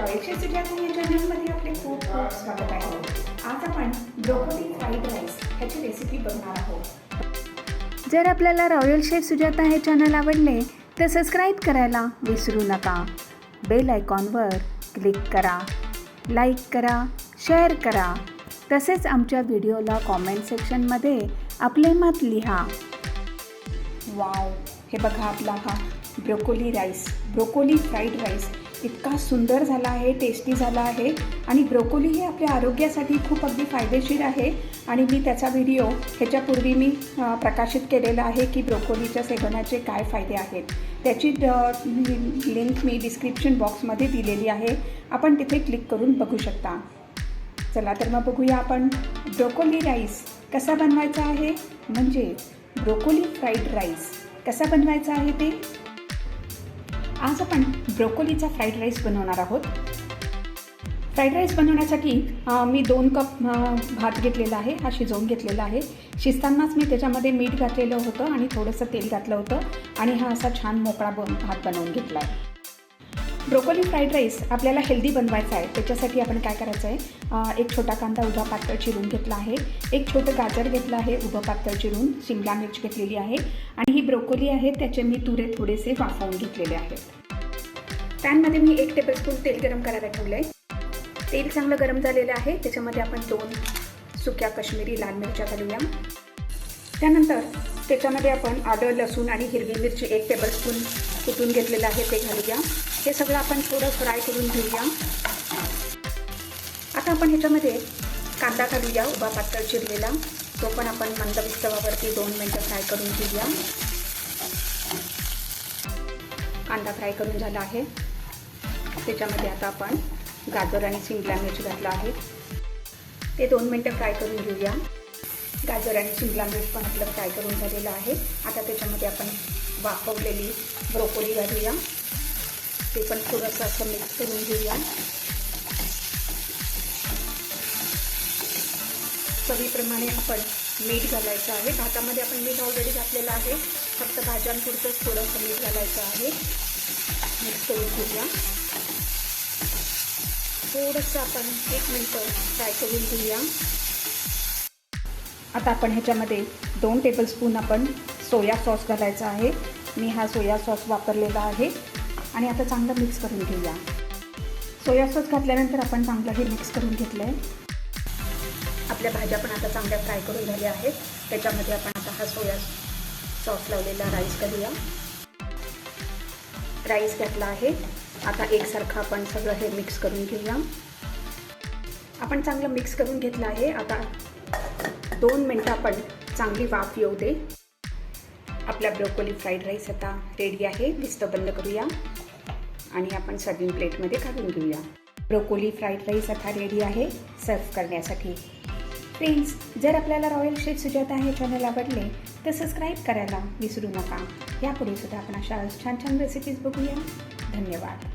Royal chef Sujata या चॅनलमध्ये आपले खूप खूप स्वागत आहे. आज आपण ब्रोकोली फ्राईड राईस ह्याची रेसिपी बघणार आहोत. जर आपल्याला रॉयल शेफ सुजाता हे चॅनल आवडले तर सबस्क्राईब करायला विसरू नका. बेल आयकॉनवर क्लिक करा, लाईक करा, शेअर करा. तसेच आमच्या व्हिडिओला कॉमेंट सेक्शनमध्ये आपले मत लिहा. वाव, हे बघा आपला हा ब्रोकोली फ्राईड राईस इतका सुंदर झाला आहे, टेस्टी झाला आहे. आणि ब्रोकोली हे आपल्या आरोग्यासाठी खूप अगदी फायदेशीर आहे. आणि मी त्याचा व्हिडिओ ह्याच्यापूर्वी मी प्रकाशित केलेला आहे की ब्रोकोलीच्या सेवनाचे काय फायदे आहेत. त्याची लिंक मी डिस्क्रिप्शन बॉक्समध्ये दिलेली आहे, आपण तिथे क्लिक करून बघू शकता. चला तर मग बघूया आपण ब्रोकोली राईस कसा बनवायचा आहे, म्हणजे ब्रोकोली फ्राईड राईस कसा बनवायचा आहे ते. आज आपण ब्रोकोलीचा फ्राईड राईस बनवणार आहोत. फ्राईड राईस बनवण्यासाठी मी 2 कप भात घेतलेला आहे. हा शिजवून घेतलेला आहे. शिजतानाच मी त्याच्यामध्ये मीठ घातलेलं होतं आणि थोडंसं तेल घातलं होतं आणि हा असा छान मोकळा भात बनवून घेतला आहे. ब्रोकोली फ्राईड राईस आपल्याला हेल्दी बनवायचा आहे. त्याच्यासाठी आपण काय करायचं आहे, एक छोटा कांदा उभा पातळ चिरून घेतला आहे, एक छोटं गाजर घेतलं आहे उभं पातळ चिरून, शिमला मिर्च घेतलेली आहे आणि ही ब्रोकोली आहे त्याचे मी तुरे थोडेसे वाफवून घेतलेले आहेत. पॅनमध्ये मी 1 टेबलस्पून तेल गरम करायला ठेवलं आहे. तेल चांगलं गरम झालेलं आहे. त्याच्यामध्ये आपण 2 सुक्या काश्मीरी लाल मिरच्या घालूया. त्यानंतर त्याच्यामध्ये आपण आलं, लसूण आणि हिरवी मिरची 1 टेबलस्पून कुटून घेतलेलं आहे ते घालूया. हे सगळं आपण थोडं फ्राय करून घेऊया. आता आपण ह्याच्यामध्ये कांदा घालूया उभा पातळ चिरलेला. तो पण आपण मंद तव्यावरती 2 मिनटं फ्राय करून घेऊया. कांदा फ्राय करून झाला आहे. त्याच्यामध्ये आता आपण गाजर आणि शिमला मिर्च घातला आहे. ते 2 मिनटं फ्राय करून घेऊया. गाजर आणि शिमला मिर्च पण आपलं फ्राय करून झालेलं आहे. आता त्याच्यामध्ये आपण वाफवलेली ब्रोकोली घालूया. ते पण थोडंसं असं मिक्स करून घेऊया. चवीप्रमाणे आपण मीठ घालायचं आहे. भातामध्ये आपण मीठ ऑलरेडी घातलेलं आहे. फक्त भाज्यांपुरतंच थोडंसं मीठ घालायचं आहे. मिक्स करून घेऊया. थोडंसं आपण 1 मिनटं फ्राय करून घेऊया. आता आपण ह्याच्यामध्ये 2 टेबलस्पून आपण सोया सॉस घालायचा आहे. मी हा सोया सॉस वापरलेला आहे आणि आता चांगलं मिक्स करून घेऊया. सोया सॉस घातल्यानंतर आपण चांगलं हे मिक्स करून घेतलं आहे. आपल्या भाज्या पण आता चांगल्या फ्राय करून झाल्या आहेत. त्याच्यामध्ये आपण आता हा सोया सॉस लावलेला राईस घालूया. राईस घातला आहे. आता एकसारखं आपण सगळं हे मिक्स करून घेऊया. आपण चांगलं मिक्स करून घेतलं आहे. आता 2 मिनटं आपण चांगली वाफ येऊ दे. आपला ब्रोकोली फ्राईड राईस आता रेडी आहे. लिस्ट बंद करूया आणि आपण सर्विंग प्लेटमध्ये काढून घेऊया. ब्रोकोली फ्राईड राईस आता रेडी आहे सर्व करण्यासाठी. फ्रेंड्स, जर आपल्याला रॉयल शेफ सुजाता हे चॅनल आवडले तर सबस्क्राईब करायला विसरू नका. यापुढे सुद्धा आपण अशा छान छान रेसिपीज बघूया. धन्यवाद.